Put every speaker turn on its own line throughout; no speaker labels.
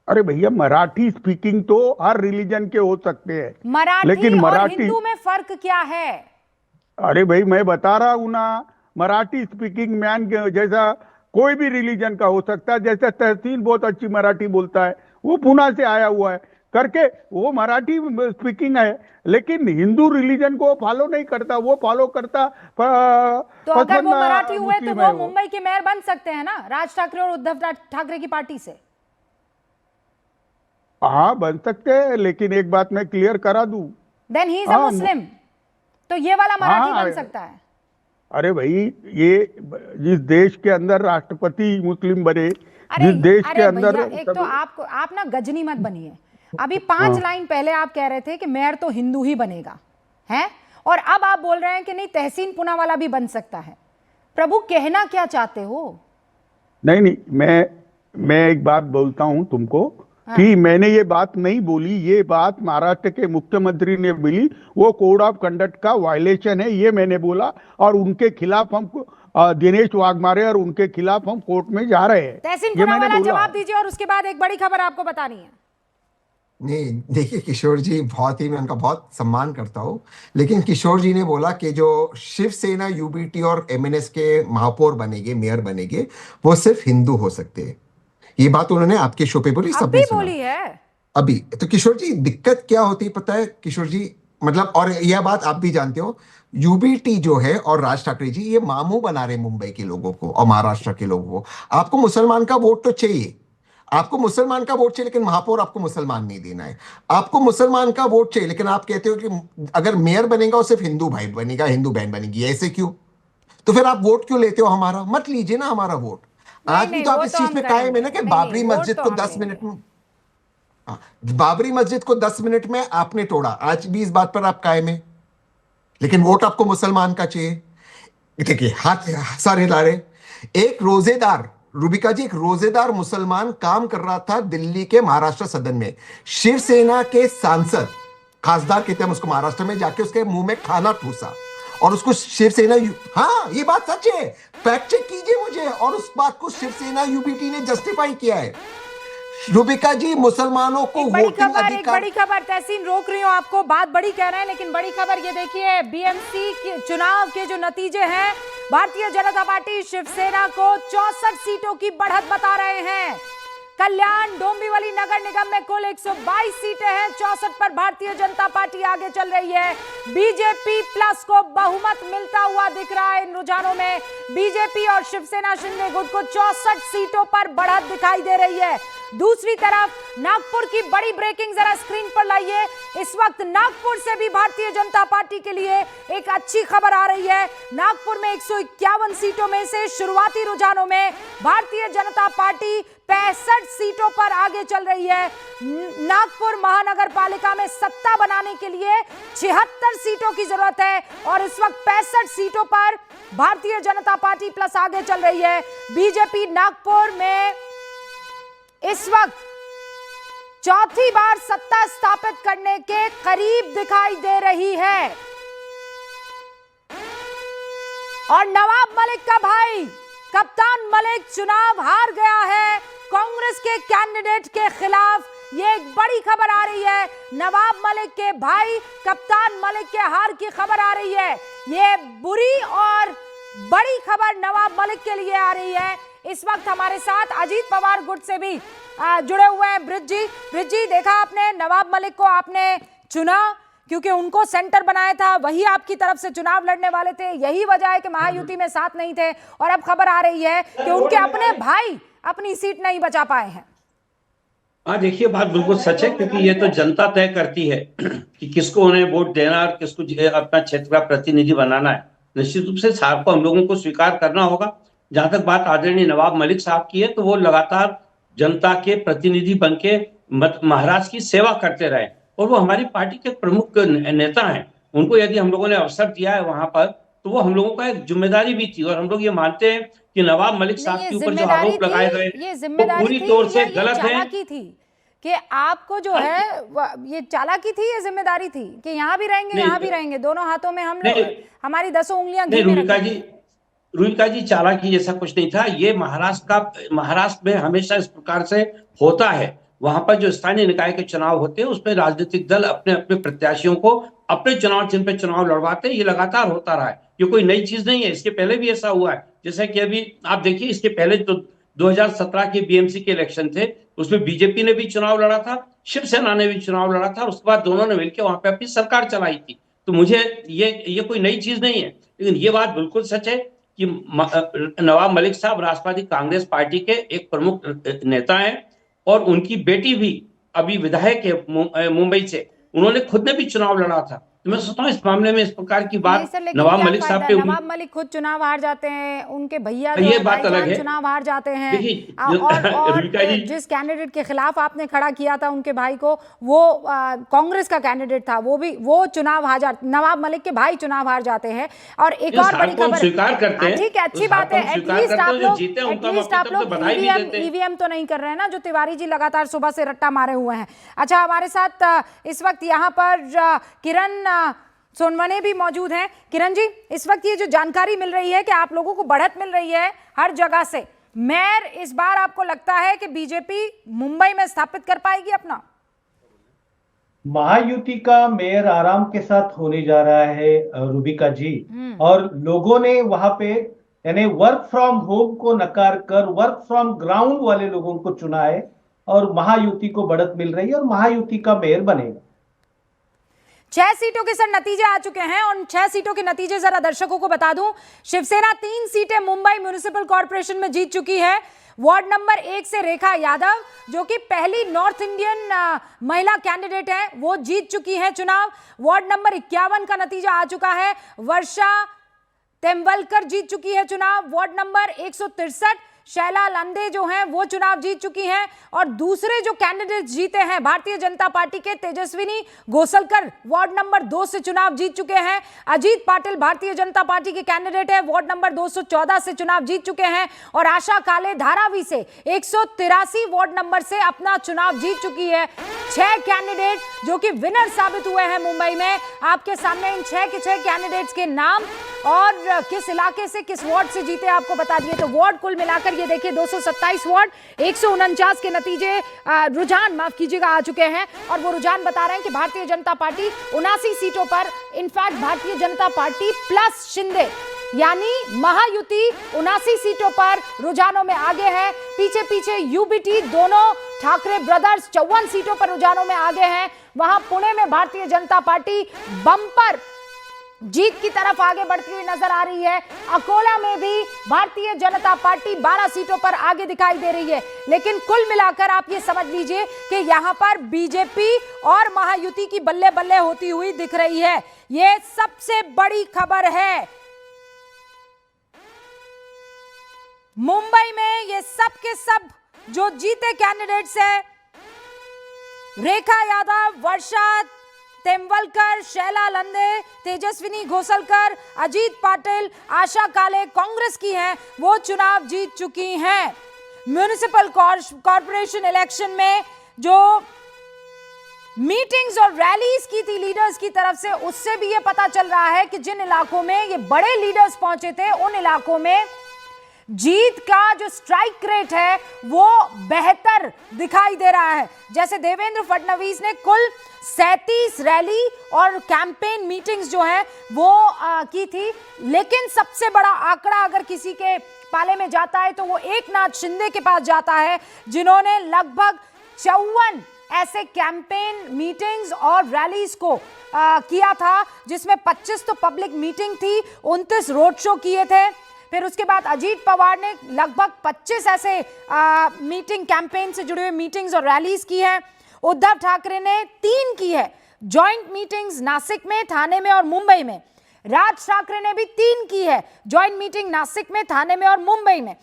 अरे भैया, मराठी स्पीकिंग तो हर रिलीजन के हो सकते हैं,
मराठी
लेकिन
और
मराठी,
हिंदू में फर्क क्या है?
अरे भाई मैं बता रहा हूं ना, मराठी स्पीकिंग मैन जैसा कोई भी रिलीजन का हो सकता है। जैसे तहसीन बहुत अच्छी मराठी बोलता है, वो पुणे से आया हुआ है करके, वो मराठी स्पीकिंग है, लेकिन हिंदू रिलीजन को फॉलो नहीं करता, वो फॉलो करता
तो अगर वो मराठी
पसवंत
हुए तो
मुस्लिम है
वो
वो।
मुंबई के मेयर बन सकते हैं ना, राज ठाकरे और उद्धव ठाकरे की पार्टी से।
हाँ बन सकते हैं, लेकिन एक बात मैं क्लियर करा दूं।
देन ही इज अ
हाँ
मुस्लिम, तो ये वाला मराठी
हाँ,
बन सकता है।
अरे भाई, ये जिस देश के अंदर राष्ट्रपति मुस्लिम बने,
अरे
जिस देश के
अरे
अंदर
भैया, एक तो
सब,
आप ना गजनी मत बनिए। अभी 5
हाँ
लाइन पहले आप कह रहे थे कि मेयर तो हिंदू ही बनेगा, है, और अब आप बोल रहे हैं कि नहीं, तहसीन पूनावाला भी बन सकता है। प्रभु, कहना क्या चाहते हो?
नहीं नहीं, मैं एक बात बोलता हूं तुमको
हाँ।
कि मैंने ये बात नहीं बोली, ये बात महाराष्ट्र के मुख्यमंत्री ने बोली। वो कोड ऑफ कंडक्ट का वायलेशन है, ये मैंने बोला, और उनके खिलाफ हम दिनेश वाघमारे और उनके खिलाफ हम कोर्ट में जा रहे हैं,
तहसीन
ये मैंने
पूनावाला,
बोला।
जवाब दीजिए, और उसके बाद एक बड़ी खबर आपको बतानी है।
नहीं देखिए किशोर जी, बहुत ही मैं उनका बहुत सम्मान करता हूँ, लेकिन किशोर जी ने बोला कि जो शिवसेना यूबीटी और एमएनएस के महापौर बनेंगे, मेयर बनेंगे, वो सिर्फ हिंदू हो सकते हैं। ये बात उन्होंने आपके शो पे बोली,
अब
सबने
भी
सुना।
बोली है।
अभी तो किशोर जी दिक्कत क्या होती है पता है किशोर जी, मतलब, और यह बात आप भी जानते हो, यूबीटी जो है और राज ठाकरे जी ये मामू बना रहे मुंबई के लोगों को और महाराष्ट्र के लोगों को। आपको मुसलमान का वोट तो चाहिए, आपको मुसलमान का वोट चाहिए, लेकिन महापौर आपको मुसलमान नहीं देना है। आपको मुसलमान का वोट चाहिए, लेकिन आप कहते हो कि अगर मेयर बनेगा वो सिर्फ हिंदू भाई बनेगा, हिंदू बहन बनेगी, ऐसे क्यों? तो फिर आप वोट क्यों लेते हो हमारा? मत लीजिए ना हमारा वोट।
नहीं
आज भी
नहीं,
तो आप
वो
इस
तो
चीज
हम
में कायम है
करेंगे,
ना कि
नहीं नहीं,
बाबरी
वोट
मस्जिद
तो
को
हम
10 मिनट
लेंगे।
में, हाँ, बाबरी मस्जिद को 10 मिनट में आपने तोड़ा, आज भी इस बात पर आप कायम है, लेकिन वोट आपको मुसलमान का चाहिए। देखिए हाथ सर हिला रहे। एक रोजेदार, रूबिका जी, एक रोजेदार मुसलमान काम कर रहा था दिल्ली के महाराष्ट्र सदन में, शिवसेना के सांसद, खासदार कहते हैं हम उसको महाराष्ट्र में, जाके उसके मुंह में खाना ठूसा और उसको शिवसेना हाँ ये बात सच है, फैक्ट चेक कीजिए मुझे, और उस बात को शिवसेना यूबीटी ने जस्टिफाई किया है। रूबिका जी, मुसलमानों को वोटिंग
एक
अधिकार,
बड़ी खबर, तहसीन रोक रही हूँ आपको, बात बड़ी कह रहे हैं, लेकिन बड़ी खबर ये देखिए, बीएमसी के चुनाव के जो नतीजे हैं, भारतीय जनता पार्टी शिवसेना को 64 सीटों की बढ़त बता रहे हैं। कल्याण डोंबिवली नगर निगम में कुल 122 सीटें हैं, 64 पर भारतीय जनता पार्टी आगे चल रही है। बीजेपी प्लस को बहुमत मिलता हुआ दिख रहा है इन रुझानों में। बीजेपी और शिवसेना शिंदे गुट को 64 सीटों पर बढ़त दिखाई दे रही है। दूसरी तरफ नागपुर की बड़ी ब्रेकिंग जरा स्क्रीन पर लाइए। इस वक्त नागपुर से भी भारतीय जनता पार्टी के लिए एक अच्छी खबर आ रही है। नागपुर में 151 सीटों में से शुरुआती रुझानों में भारतीय जनता पार्टी 65 सीटों पर आगे चल रही है। नागपुर महानगर पालिका में सत्ता बनाने के लिए 76 सीटों की जरूरत है, और इस वक्त 65 सीटों पर भारतीय जनता पार्टी प्लस आगे चल रही है। बीजेपी नागपुर में इस वक्त चौथी बार सत्ता स्थापित करने के करीब दिखाई दे रही है, और नवाब मलिक का भाई कप्तान मलिक चुनाव हार गया है कांग्रेस के कैंडिडेट के खिलाफ। ये एक बड़ी खबर आ रही है, नवाब मलिक के भाई कप्तान मलिक के हार की खबर आ रही है। ये बुरी और बड़ी खबर नवाब मलिक के लिए आ रही है। इस वक्त हमारे साथ अजीत पवार गुट से भी जुड़े हुए हैं ब्रिज जी। ब्रिज जी, देखा आपने, नवाब मलिक को आपने चुना क्योंकि उनको सेंटर बनाया था, वही आपकी तरफ से चुनाव लड़ने वाले थे, यही वजह है कि महायुति में साथ नहीं थे, और अब खबर आ रही है कि उनके अपने भाई अपनी सीट नहीं बचा पाए हैं।
हाँ देखिए, बात बिल्कुल सच है, क्योंकि ये तो जनता तय करती है कि किसको उन्हें वोट देना और किसको अपना क्षेत्र का प्रतिनिधि बनाना है। निश्चित रूप से साहब को हम लोगों को स्वीकार करना होगा। जहां तक बात आदरणीय नवाब मलिक साहब की है, तो वो लगातार जनता के प्रतिनिधि बन के महाराष्ट्र की सेवा करते रहे, और वो हमारी पार्टी के प्रमुख नेता हैं। उनको यदि हम लोगों ने अवसर दिया है वहां पर, तो वो हम लोगों का एक जिम्मेदारी भी थी, और हम लोग ये मानते हैं कि नवाब मलिक साहब के ऊपर जो आरोप लगाए गए
ये
वो
जिम्मेदारी
पूरी
थी
तौर से
या ये
गलत है।
चालाकी थी कि आपको जो है ये चालाकी थी, ये जिम्मेदारी थी कि यहाँ भी रहेंगे यहाँ भी रहेंगे, दोनों हाथों में हम लोग, हमारी 10 उंगलियां घी में रखेंगे।
रुचिका जी, चालाकी जैसा कुछ नहीं था। ये महाराष्ट्र में हमेशा इस प्रकार से होता है वहां पर जो स्थानीय निकाय के चुनाव होते हैं उसमें राजनीतिक दल अपने अपने प्रत्याशियों को अपने चुनाव चिन्ह पे चुनाव लड़वाते हैं। ये लगातार होता रहा है, ये कोई नई चीज नहीं है। इसके पहले भी ऐसा हुआ है, जैसे कि अभी आप देखिए, इसके पहले जो 2017 के बीएमसी के इलेक्शन थे उसमें बीजेपी ने भी चुनाव लड़ा था, शिवसेना ने भी चुनाव लड़ा था, और उसके बाद दोनों ने मिलकर वहां पे अपनी सरकार चलाई थी। तो मुझे ये कोई नई चीज नहीं है, लेकिन ये बात बिल्कुल सच है कि नवाब मलिक साहब राष्ट्रवादी कांग्रेस पार्टी के एक प्रमुख नेता हैं, और उनकी बेटी भी अभी विधायक है मुंबई से, उन्होंने खुद ने भी चुनाव लड़ा था। तो मैं सोचता हूँ इस मामले में इस प्रकार की बात नवाब मलिक साहब पे,
नवाब मलिक खुद चुनाव हार जाते हैं, उनके भैया
ये बात अलग है,
चुनाव हार जाते हैं।
और
जिस कैंडिडेट के खिलाफ आपने खड़ा किया था उनके भाई को, वो कांग्रेस का कैंडिडेट था, वो चुनाव हार जाते, नवाब मलिक के भाई चुनाव हार जाते हैं। और एक और बड़ी खबर,
स्वीकार करते हैं,
ठीक है, अच्छी बात है, एटलीस्ट आप लोग ईवीएम तो नहीं कर रहे हैं ना, जो तिवारी जी लगातार सुबह से रट्टा मारे हुए हैं। अच्छा, हमारे साथ इस वक्त यहाँ पर किरण सोनवने भी मौजूद हैं। किरण जी, इस वक्त ये जो जानकारी मिल रही है कि आप लोगों को बढ़त मिल रही है हर जगह से, मेयर इस बार आपको लगता है कि बीजेपी मुंबई में स्थापित कर पाएगी अपना?
महायुति का मेयर आराम के साथ होने जा रहा है रूबिका जी, और लोगों ने वहां पे यानी वर्क फ्रॉम होम को नकार कर वर्क फ्रॉम ग्राउंड वाले लोगों को चुना है, और महायुति को बढ़त मिल रही है और महायुति का मेयर बनेगा।
6 सीटों के सर नतीजे आ चुके हैं, और 6 सीटों के नतीजे जरा दर्शकों को बता दूं। शिवसेना 3 सीटें मुंबई म्युनिसिपल कॉर्पोरेशन में जीत चुकी है। वार्ड नंबर 1 से रेखा यादव, जो कि पहली नॉर्थ इंडियन महिला कैंडिडेट है, वो जीत चुकी है चुनाव। वार्ड नंबर 51 का नतीजा आ चुका है, वर्षा तेमवलकर जीत चुकी है चुनाव। वार्ड नंबर 163 शैला लंदे जो हैं वो चुनाव जीत चुकी हैं। और दूसरे जो कैंडिडेट जीते हैं भारतीय जनता पार्टी के, तेजस्विनी घोसलकर वार्ड नंबर 2 से चुनाव जीत चुके हैं। अजीत पाटिल भारतीय जनता पार्टी के कैंडिडेट है, वार्ड नंबर 214 से चुनाव जीत चुके हैं। और आशा काले धारावी से 183 वार्ड नंबर से अपना चुनाव जीत चुकी है। 6 कैंडिडेट जो कि विनर साबित हुए हैं मुंबई में। आपके सामने इन 6 के 6 कैंडिडेट्स के नाम और किस इलाके से, किस वार्ड से जीते आपको बता दिए। तो वार्ड कुल मिलाकर ये देखिए 227 वार्ड, 149 के नतीजे, रुझान माफ कीजिएगा, आ चुके हैं। और वो रुझान बता रहे हैं कि भारतीय जनता पार्टी 79 सीटों पर, in fact Bharatiya Janata party plus Shinde यानी महायुति 79 सीटों पर रुझानों में आगे है। पीछे पीछे यूबीटी, दोनों ठाकरे ब्रदर्स 54 सीटों पर रुझानों में आगे हैं। वहां पुणे में भारतीय जनता पार्टी बम्पर जीत की तरफ आगे बढ़ती हुई नजर आ रही है। अकोला में भी भारतीय जनता पार्टी 12 सीटों पर आगे दिखाई दे रही है। लेकिन कुल मिलाकर आप ये समझ लीजिए कि यहां पर बीजेपी और महायुति की बल्ले बल्ले होती हुई दिख रही है। ये सबसे बड़ी खबर है। मुंबई में ये सब के सब जो जीते कैंडिडेट्स हैं, रेखा यादव, वर्षा तेमवलकर, शैला लंदे, तेजस्विनी घोसलकर, अजीत पाटिल, आशा काले कांग्रेस की हैं, वो चुनाव जीत चुकी हैं। म्युनिसिपल कॉर्पोरेशन इलेक्शन में जो मीटिंग्स और रैलीज की थी लीडर्स की तरफ से, उससे भी ये पता चल रहा है कि जिन इलाकों में ये बड़े लीडर्स पहुंचे थे, उन इलाकों में जीत का जो स्ट्राइक रेट है वो बेहतर दिखाई दे रहा है। जैसे देवेंद्र फडणवीस ने कुल 37 रैली और कैंपेन मीटिंग्स जो है वो की थी, लेकिन सबसे बड़ा आंकड़ा अगर किसी के पाले में जाता है तो वो एकनाथ शिंदे के पास जाता है, जिन्होंने लगभग 54 ऐसे कैंपेन मीटिंग्स और रैलीज को किया था, जिसमें 25 तो पब्लिक मीटिंग थी, 29 रोड शो किए थे। फिर उसके बाद अजीत पवार ने लगभग 25 ऐसे मीटिंग कैंपेन से जुड़े हुए मीटिंग्स और रैलीज की है। उद्धव ठाकरे ने 3 की है, जॉइंट मीटिंग्स नासिक में, थाने में और मुंबई में। राज ठाकरे ने भी 3 की है, जॉइंट मीटिंग नासिक में, थाने में और मुंबई में।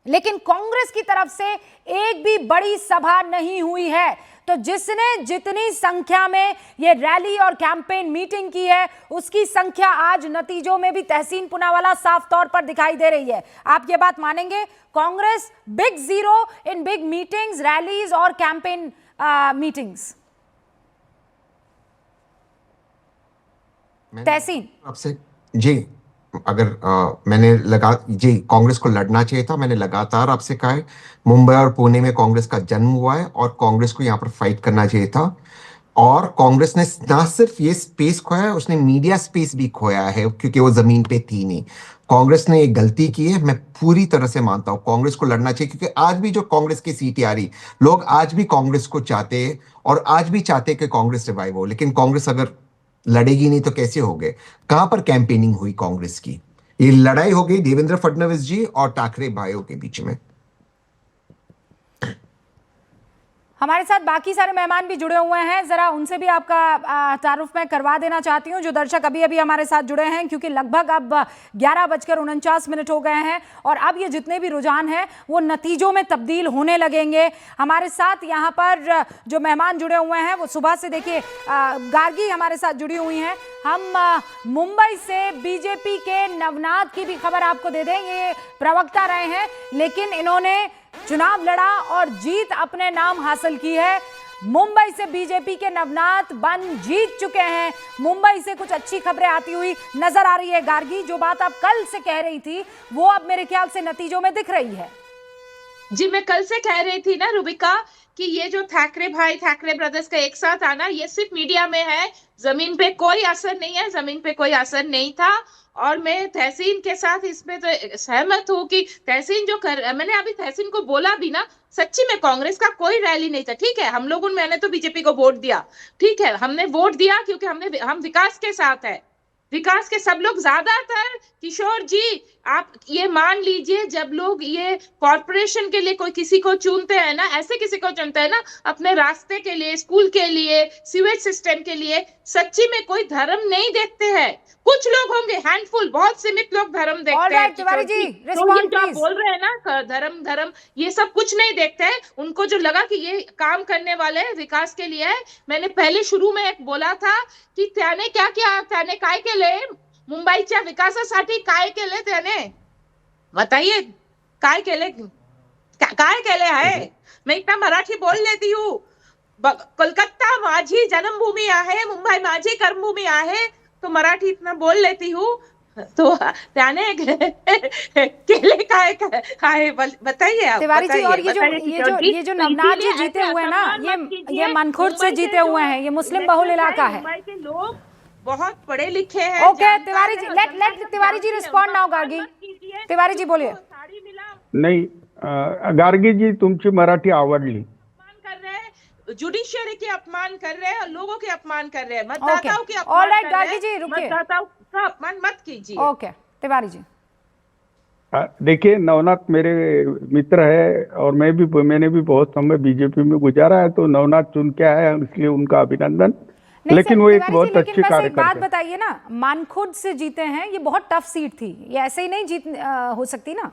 लेकिन कांग्रेस की तरफ से एक भी बड़ी सभा नहीं हुई है। तो जिसने जितनी संख्या में ये रैली और कैंपेन मीटिंग की है, उसकी संख्या आज नतीजों में भी तहसीन पूनावाला साफ तौर पर दिखाई दे रही है। आप ये बात मानेंगे? Congress big zero in big meetings, rallies और कैंपेन मीटिंग्स। तहसीन
आपसे जी अगर मैंने लगा जी कांग्रेस को लड़ना चाहिए था, मैंने लगातार आपसे कहा है, मुंबई और पुणे में कांग्रेस का जन्म हुआ है और कांग्रेस को यहाँ पर फाइट करना चाहिए था। और कांग्रेस ने ना सिर्फ ये स्पेस खोया है, उसने मीडिया स्पेस भी खोया है क्योंकि वो जमीन पे थी नहीं। कांग्रेस ने एक गलती की है, मैं पूरी तरह से मानता हूं कांग्रेस को लड़ना चाहिए, क्योंकि आज भी जो कांग्रेस की सीटें आ रही, लोग आज भी कांग्रेस को चाहते हैं और आज भी चाहते हैं कि कांग्रेस रिवाइव हो। लेकिन कांग्रेस अगर लड़ेगी नहीं तो कैसे हो गए? कहां पर कैंपेनिंग हुई कांग्रेस की? ये लड़ाई हो गई देवेंद्र फडणवीस जी और ठाकरे भाइयों के बीच में।
हमारे साथ बाकी सारे मेहमान भी जुड़े हुए हैं, जरा उनसे भी आपका तारुफ मैं करवा देना चाहती हूं, जो दर्शक अभी अभी हमारे साथ जुड़े हैं, क्योंकि लगभग अब 11:49 हों गए हैं और अब ये जितने भी रुझान हैं वो नतीजों में तब्दील होने लगेंगे। हमारे साथ यहाँ पर जो मेहमान जुड़े हुए हैं वो सुबह से देखिए गार्गी हमारे साथ जुड़ी हुई हैं। हम मुंबई से बीजेपी के नवनाथ की भी खबर आपको दे दें, ये प्रवक्ता रहे हैं लेकिन इन्होंने चुनाव लड़ा और जीत अपने नाम हासिल की है। मुंबई से बीजेपी के नवनाथ बन जीत चुके हैं। मुंबई से कुछ अच्छी खबरें आती हुई नजर आ रही है। गार्गी, जो बात आप कल से कह रही थी वो अब मेरे ख्याल से नतीजों में दिख रही है।
जी, मैं कल से कह रही थी ना रुबिका कि ये जो ठाकरे भाई, ठाकरे ब्रदर्स का एक साथ आना, ये सिर्फ मीडिया में है, जमीन पे कोई असर नहीं है, जमीन पे कोई असर नहीं था। और मैं तहसीन के साथ इसमें तो सहमत हूँ कि तहसीन जो मैंने अभी तहसीन को बोला भी ना, सच्ची में कांग्रेस का कोई रैली नहीं था। ठीक है, हम लोगों मैंने तो बीजेपी को वोट दिया, ठीक है, हमने वोट दिया क्योंकि हम विकास के साथ है, विकास के सब लोग ज्यादातर। किशोर जी, आप ये मान लीजिए, जब लोग ये कॉर्पोरेशन के लिए कोई किसी को चुनते हैं ना, ऐसे किसी को चुनते हैं ना अपने रास्ते के लिए, स्कूल के लिए, सीवेज सिस्टम के लिए, सच्ची में कोई धर्म नहीं देखते हैं। कुछ लोग होंगे, हैंडफुल, बहुत सीमित लोग धर्म देखते हैं।
तिवारी जी,
तो ये जो आप बोल रहे हैं ना धर्म धर्म, ये सब कुछ नहीं देखते हैं। उनको जो लगा कि ये काम करने वाले विकास के लिए है, मैंने पहले शुरू में एक बोला था की त्याने क्या किया, त्याने काय केले मुंबईच्या विकासासाठी, काय केले त्याने, बताइए काय केले, काय केले है। मैं इतना मराठी बोल लेती हूँ। कोलकाता माझी जन्मभूमी आहे, मुंबई माझी कर्मभूमी आहे, तो मराठी इतना बोल लेती हूँ। तो त्याने केले काय बताइए आप।
तिवारी जी, और ये जो नवनाथ जी जीते हुए हैं ना, ये मनखुर्द से जीते हुए हैं, ये मुस्लिम बहुल इलाका है।
मुंबई के लोग बहुत पढ़े लिखे हैं।
Okay Tiwari ji, late Tiwari ji respond now. Gargi, Tiwari ji बोलिए।
नाही, गार्गी जी तुमची मराठी आवडली।
अपमान कर रहे हैं, जुडिशियरी के अपमान कर रहे हैं और लोगों के अपमान कर रहे हैं, मतदाताओं के अपमान
ऑलराइट
कर रहे
गार्गी जी,
हैं,
रुकिए।
मतदाताओं का अपमान मत कीजिए।
ओके तिवारी जी।
देखिए, नवनाथ मेरे मित्र है और मैंने भी बहुत समय बीजेपी में गुजारा है, तो नवनाथ चुन के आया, इसलिए उनका अभिनंदन। लेकिन वो एक बहुत अच्छे कार्यकर्ता।
बात बताइए ना, मानखुर्द से जीते हैं, ये बहुत टफ सीट थी, ये ऐसे ही नहीं जीत हो सकती ना,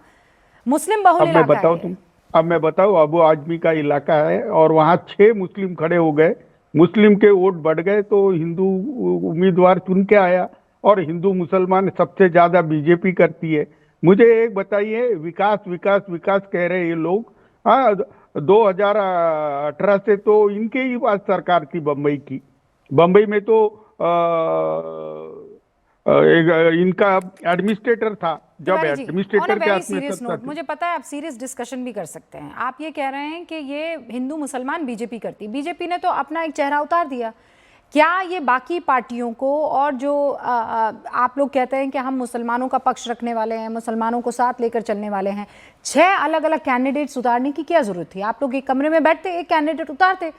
मुस्लिम बहुल इलाका है।
अब मैं बताऊं, अबू आजमी का इलाका है और वहां 6 मुस्लिम खड़े हो गए, मुस्लिम के वोट बढ़ गए तो हिंदू उम्मीदवार चुन के आया, और हिंदू मुसलमान सबसे ज्यादा बीजेपी करती है। मुझे एक बताइए, विकास विकास विकास कह रहे ये लोग, हाँ 2018 से तो इनके ही पास सरकार थी बम्बई की। बम्बई में तो इनका एडमिनिस्ट्रेटर था, जब एडमिनिस्ट्रेटर के हाथ में सत्ता थी।
मुझे पता है आप सीरियस डिस्कशन भी कर सकते हैं। आप ये कह रहे हैं कि ये हिंदू मुसलमान बीजेपी करती, बीजेपी ने तो अपना एक चेहरा उतार दिया। क्या ये बाकी पार्टियों को, और जो आप लोग कहते हैं कि हम मुसलमानों का पक्ष रखने वाले हैं, मुसलमानों को साथ लेकर चलने वाले हैं, 6 अलग अलग कैंडिडेट्स उतारने की क्या जरूरत थी? आप लोग एक कमरे में बैठते, एक कैंडिडेट उतारते,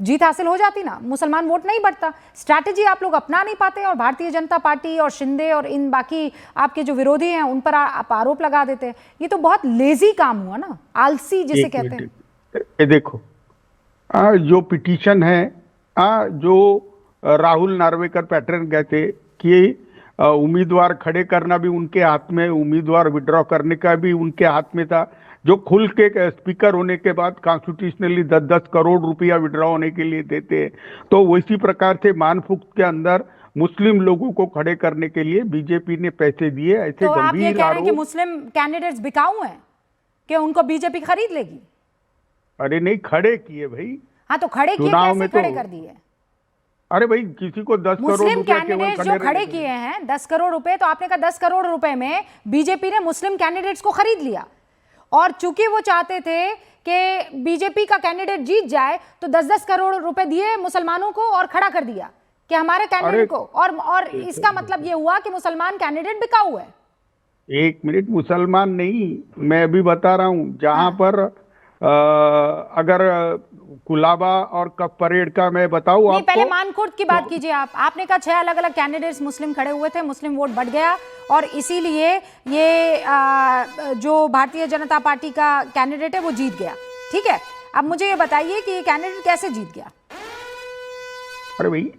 जीत हासिल हो जाती ना, मुसलमान वोट नहीं बढ़ता। स्ट्रैटेजी आप लोग अपना नहीं पाते और भारतीय जनता पार्टी और शिंदे और इन बाकी आपके जो विरोधी हैं उन पर आप आरोप लगा देते हैं। ये तो बहुत लेजी काम हुआ ना, आलसी जिसे कहते हैं।
देखो, जो पिटीशन है, जो राहुल नार्वेकर पैटर्न कहते कि उम्मीदवार खड़े करना भी उनके हाथ में, उम्मीदवार विड्रॉ करने का भी उनके हाथ में था, जो खुल के स्पीकर होने के बाद कॉन्स्टिट्यूशनली 10-10 करोड़ रुपया विड्रॉ होने के लिए देते हैं। तो वैसी प्रकार से मानफुक्त के अंदर मुस्लिम लोगों को खड़े करने के लिए बीजेपी ने पैसे दिए। ऐसे
तो आप ये कह रहे हैं कि
आरोप,
मुस्लिम कैंडिडेट्स बिकाऊ हैं कि उनको बीजेपी खरीद लेगी?
अरे नहीं, खड़े किए भाई।
हाँ तो खड़े किए, कैसे खड़े कर दिए?
अरे भाई किसी को 10 करोड़
मुस्लिम
रुपया केवल
कैंडिडेट्स जो खड़े किए हैं 10 करोड़ रुपए, तो आपने कहा 10 करोड़ रुपए में बीजेपी ने मुस्लिम कैंडिडेट्स को खरीद लिया, और चूंकि वो चाहते थे कि बीजेपी का कैंडिडेट जीत जाए तो 10-10 करोड़ रुपए दिए मुसलमानों को और खड़ा कर दिया कि हमारे कैंडिडेट को, और इसका मतलब ये हुआ कि मुसलमान कैंडिडेट बिकाऊ है।
एक मिनट, मुसलमान नहीं, मैं अभी बता रहा हूँ जहां पर अगर कुलाबा और कप परेड का मैं बताऊं
नहीं,
आपको,
पहले मानकोट की बात कीजिए आप। आपने कहा 6 अलग अलग कैंडिडेट्स मुस्लिम खड़े हुए थे, मुस्लिम वोट बढ़ गया और इसीलिए ये जो भारतीय जनता पार्टी का कैंडिडेट है वो जीत गया। ठीक है, अब मुझे ये बताइए कि ये कैंडिडेट कैसे जीत गया?
अरे भाई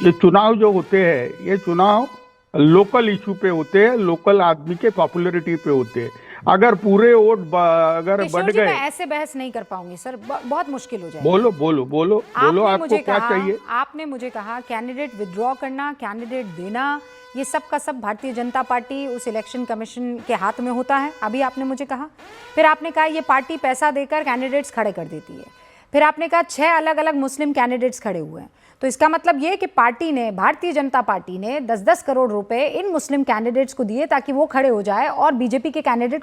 ये चुनाव जो होते हैं, ये चुनाव लोकल इशू पे होते हैं, लोकल आदमी के पॉपुलैरिटी पे होते हैं। अगर पूरे वोट अगर बढ़ गए,
मैं ऐसे बहस नहीं कर पाऊंगी सर, बहुत मुश्किल हो जाएगा।
बोलो बोलो बोलो बोलो, आपको क्या चाहिए?
आपने मुझे कहा कैंडिडेट विड्रॉ करना, कैंडिडेट देना, ये सब का सब भारतीय जनता पार्टी उस इलेक्शन कमीशन के हाथ में होता है, अभी आपने मुझे कहा। फिर आपने कहा ये पार्टी पैसा देकर कैंडिडेट्स खड़े कर देती है। फिर आपने कहा 6 अलग अलग मुस्लिम कैंडिडेट्स खड़े हुए हैं, तो इसका मतलब ये कि पार्टी ने, भारतीय जनता पार्टी ने 10-10 करोड़ रुपए इन मुस्लिम कैंडिडेट्स को दिए ताकि वो खड़े हो जाए और बीजेपी के कैंडिडेट